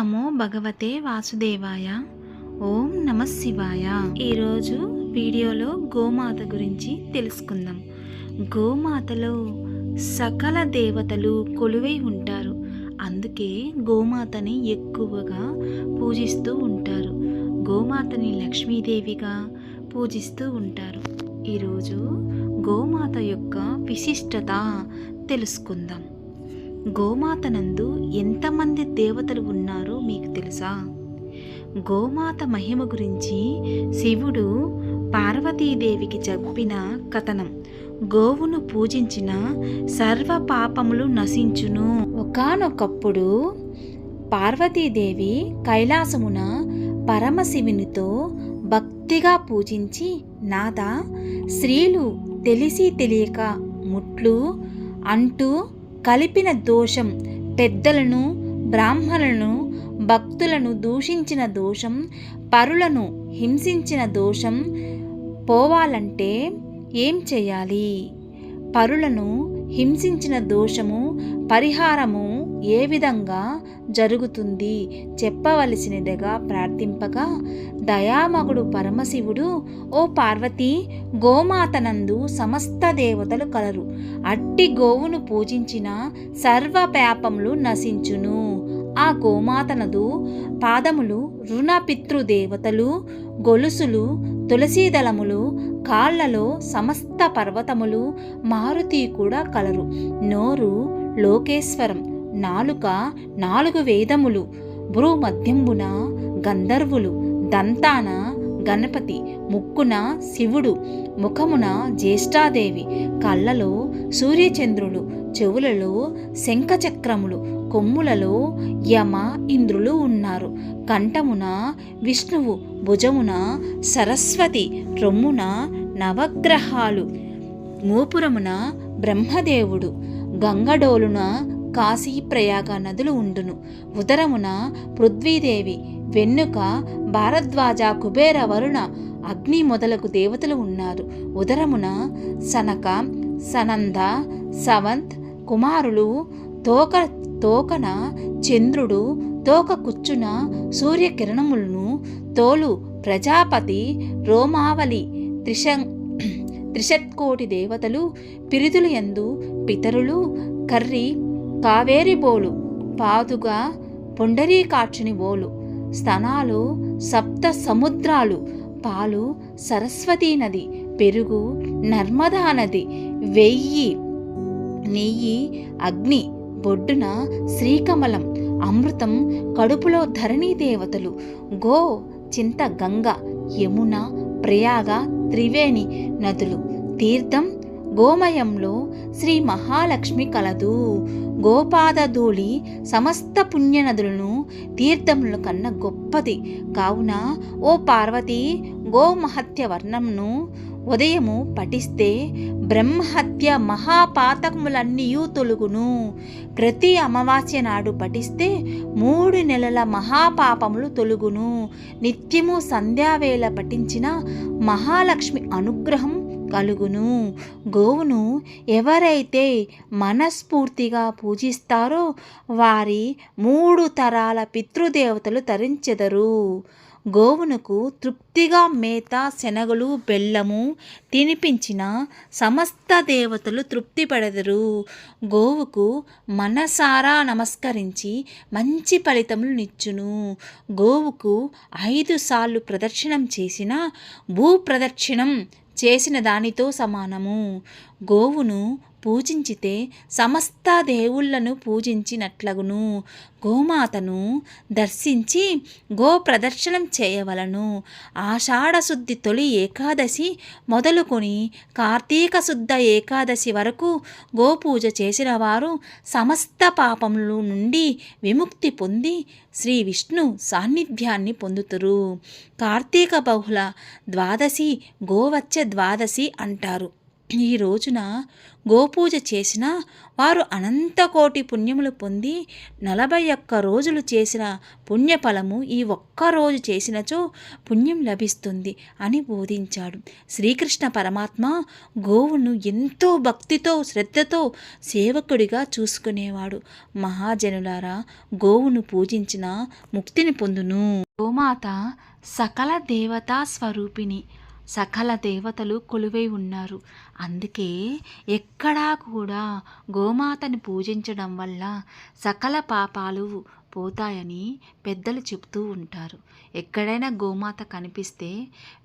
నమో భగవతే వాసుదేవాయ. ఓం నమ శివాయ. ఈరోజు వీడియోలో గోమాత గురించి తెలుసుకుందాం. గోమాతలో సకల దేవతలు కొలువై ఉంటారు. అందుకే గోమాతని ఎక్కువగా పూజిస్తూ ఉంటారు. గోమాతని లక్ష్మీదేవిగా పూజిస్తూ ఉంటారు. ఈరోజు గోమాత యొక్క విశిష్టత తెలుసుకుందాం. గోమాత నందు ఎంతమంది దేవతలు ఉన్నారో మీకు తెలుసా? గోమాత మహిమ గురించి శివుడు పార్వతీదేవికి చెప్పిన కథనం. గోవును పూజించిన సర్వ పాపములు నశించును. ఒకానొకప్పుడు పార్వతీదేవి కైలాసమున పరమశివునితో భక్తిగా పూజించి, నాదా, స్త్రీలు తెలిసి తెలియక ముట్లు అంటూ కలిపిన దోషం, పెద్దలను బ్రాహ్మణులను భక్తులను దూషించిన దోషం, పరులను హింసించిన దోషం పోవాలంటే ఏం చేయాలి? పరులను హింసించిన దోషము పరిహారము ఏ విధంగా జరుగుతుంది చెప్పవలసినదిగా ప్రార్థింపగా, దయామగుడు పరమశివుడు, ఓ పార్వతి, గోమాతనందు సమస్త దేవతలు కలరు. అట్టి గోవును పూజించిన సర్వ పాపములు నశించును. ఆ గోమాతనదు పాదములు రుణ పితృదేవతలు, గొలుసులు తులసీదళములు, కాళ్లలో సమస్త పర్వతములు, మారుతి కూడా కలరు. నోరు లోకేశ్వరం, నాలుక 4 వేదములు, భ్రూ మధ్యంబున గంధర్వులు, దంతాన గణపతి, ముక్కున శివుడు, ముఖమున జ్యేష్ఠాదేవి, కళ్ళలో సూర్యచంద్రులు, చెవులలో శంఖచక్రములు, కొమ్ములలో యమ ఇంద్రులు ఉన్నారు. కంఠమున విష్ణువు, భుజమున సరస్వతి, రొమ్మున నవగ్రహాలు, మూపురమున బ్రహ్మదేవుడు, గంగడోలున కాశీ ప్రయాగ నదులు ఉండును. ఉదరమున పృథ్వీదేవి, వెన్నుక భారద్వాజ, కుబేర, వరుణ, అగ్ని మొదలగు దేవతలు ఉన్నారు. ఉదరమున సనక, సనంద, సవంత్ కుమారులు, తోకన చంద్రుడు, తోక కుచ్చున సూర్యకిరణములను, తోలు ప్రజాపతి, రోమావళి, త్రిశత్కోటి దేవతలు, పిరిదులు యందు పితరులు, కర్రి కావేరి బోలు, పాదుగా పొండరీకాక్షుని బోలు, స్తనాలు సప్త సముద్రాలు, పాలు సరస్వతీ నది, పెరుగు నర్మదా నది, నెయ్యి అగ్ని, బొడ్డున శ్రీకమలం, అమృతం కడుపులో ధరణీ దేవతలు, గో చింత గంగ, యమున, ప్రయాగ, త్రివేణి నదులు, తీర్థం గోమయంలో శ్రీ మహాలక్ష్మి కలదు. గోపాదధూళి సమస్త పుణ్యనదులను తీర్థముల కన్నా గొప్పది. కావున ఓ పార్వతి, గోమహత్య వర్ణంను ఉదయము పఠిస్తే బ్రహ్మహత్య మహాపాతకములన్నీయూ తొలుగును. ప్రతి అమావాస్య నాడు పఠిస్తే 3 నెలల మహాపాపములు తొలుగును. నిత్యము సంధ్యావేళ పఠించిన మహాలక్ష్మి అనుగ్రహం కలుగును. గోవును ఎవరైతే మనస్ఫూర్తిగా పూజిస్తారో వారి 3 తరాల పితృదేవతలు తరించెదరు. గోవునకు తృప్తిగా మేత, శనగలు, బెల్లము తినిపించిన సమస్త దేవతలు తృప్తి పడెదరు. గోవుకు మనసారా నమస్కరించి మంచి ఫలితములు నిచ్చును. గోవుకు 5 సార్లు ప్రదక్షిణం చేసిన భూ ప్రదక్షిణం చేసిన దానితో సమానము. గోవును పూజించితే సమస్త దేవుళ్లను పూజించినట్లగును. గోమాతను దర్శించి గో ప్రదర్శనం చేయవలను. ఆషాఢశుద్ధి తొలి ఏకాదశి మొదలుకొని కార్తీక శుద్ధ ఏకాదశి వరకు గోపూజ చేసిన వారు సమస్త పాపముల నుండి విముక్తి పొంది శ్రీ విష్ణు సాన్నిధ్యాన్ని పొందుతురు. కార్తీక బహుళ ద్వాదశి గోవచ్చ ద్వాదశి అంటారు. ఈ రోజున గోపూజ చేసిన వారు అనంతకోటి పుణ్యములు పొంది 41 రోజులు చేసిన పుణ్యఫలము ఈ ఒక్కరోజు చేసినచో పుణ్యం లభిస్తుంది అని బోధించాడు. శ్రీకృష్ణ పరమాత్మ గోవును ఎంతో భక్తితో శ్రద్ధతో సేవకుడిగా చూసుకునేవాడు. మహాజనులారా, గోవును పూజించిన ముక్తిని పొందును. గోమాత సకల దేవతా స్వరూపిణి. సకల దేవతలు కొలువై ఉన్నారు. అందుకే ఎక్కడా కూడా గోమాతని పూజించడం వల్ల సకల పాపాలు పోతాయని పెద్దలు చెబుతూ ఉంటారు. ఎక్కడైనా గోమాత కనిపిస్తే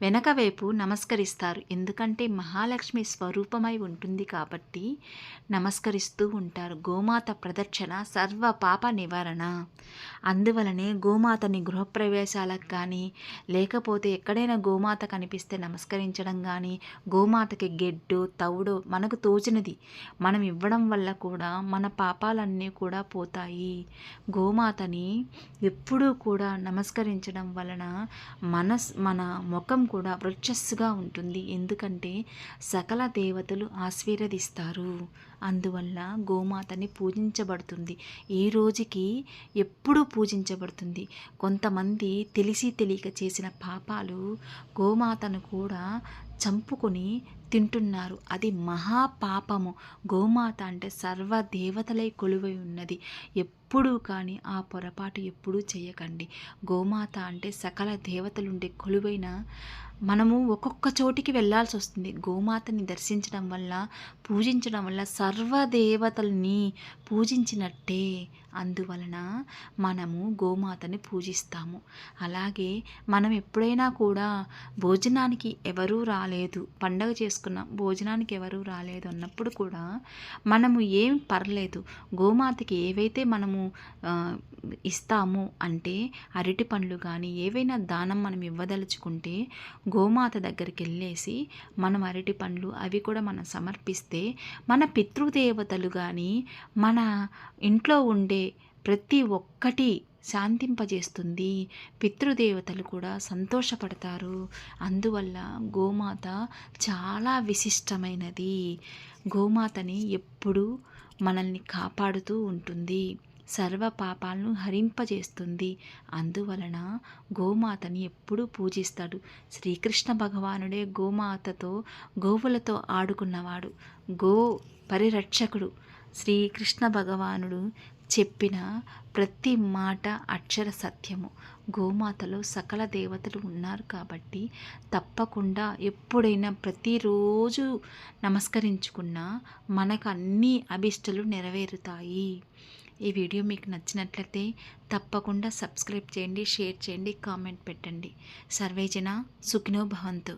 వెనక వైపు నమస్కరిస్తారు. ఎందుకంటే మహాలక్ష్మి స్వరూపమై ఉంటుంది కాబట్టి నమస్కరిస్తూ ఉంటారు. గోమాత ప్రదక్షిణ సర్వ పాప నివారణ. అందువలనే గోమాతని గృహప్రవేశాలకు కానీ లేకపోతే ఎక్కడైనా గోమాత కనిపిస్తే నమస్కరించడం కానీ, గోమాతకి గెడ్డు తవుడు మనకు తోచినది మనం ఇవ్వడం వల్ల కూడా మన పాపాలన్నీ కూడా పోతాయి. గోమాతని ఎప్పుడూ కూడా నమస్కరించడం వలన మన ముఖం కూడా వృక్షస్సుగా ఉంటుంది. ఎందుకంటే సకల దేవతలు ఆశీర్వదిస్తారు. అందువల్ల గోమాతని పూజించబడుతుంది. ఈ రోజుకి ఎప్పుడూ పూజించబడుతుంది. కొంతమంది తెలిసి తెలియక చేసిన పాపాలు గోమాతను కూడా చంపుకొని తింటున్నారు. అది మహాపాపము. గోమాత అంటే సర్వ దేవతలై కొలువై ఉన్నది. ఎప్పుడూ కానీ ఆ పొరపాటు ఎప్పుడూ చేయకండి. గోమాత అంటే సకల దేవతలుండే కొలువైన మనము ఒక్కొక్క చోటికి వెళ్ళాల్సి వస్తుంది. గోమాతని దర్శించడం వల్ల పూజించడం వల్ల సర్వదేవతల్ని పూజించినట్టే. అందువలన మనము గోమాతని పూజిస్తాము. అలాగే మనం ఎప్పుడైనా కూడా భోజనానికి ఎవరూ రాలేదు, పండగ చేసుకున్నాం భోజనానికి ఎవరూ రాలేదు అన్నప్పుడు కూడా మనము ఏం పర్లేదు, గోమాతకి ఏవైతే మనము ఇస్తాము అంటే అరటి పండ్లు కానీ ఏవైనా దానం మనం ఇవ్వదలుచుకుంటే గోమాత దగ్గరికి వెళ్ళేసి మనం అరటి పండ్లు అవి కూడా మనం సమర్పిస్తే మన పితృదేవతలు కానీ మన ఇంట్లో ఉండే ప్రతి ఒక్కటి శాంతింపజేస్తుంది. పితృదేవతలు కూడా సంతోషపడతారు. అందువల్ల గోమాత చాలా విశిష్టమైనది. గోమాతని ఎప్పుడూ మనల్ని కాపాడుతూ ఉంటుంది. సర్వ పాపాలను హరింపజేస్తుంది. అందువలన గోమాతని ఎప్పుడూ పూజిస్తాడు. శ్రీకృష్ణ భగవానుడే గోమాతతో గోవులతో ఆడుకున్నవాడు. గో పరిరక్షకుడు. శ్రీకృష్ణ భగవానుడు చెప్పిన ప్రతి మాట అక్షర సత్యము. గోమాతలో సకల దేవతలు ఉన్నారు కాబట్టి తప్పకుండా ఎప్పుడైనా ప్రతిరోజు నమస్కరించుకున్నా మనకు అన్ని అభిష్టాలు నెరవేరుతాయి. ఈ వీడియో మీకు నచ్చినట్లయితే తప్పకుండా సబ్స్క్రైబ్ చేయండి, షేర్ చేయండి, కామెంట్ పెట్టండి. సర్వేజన సుఖినో భవంతు.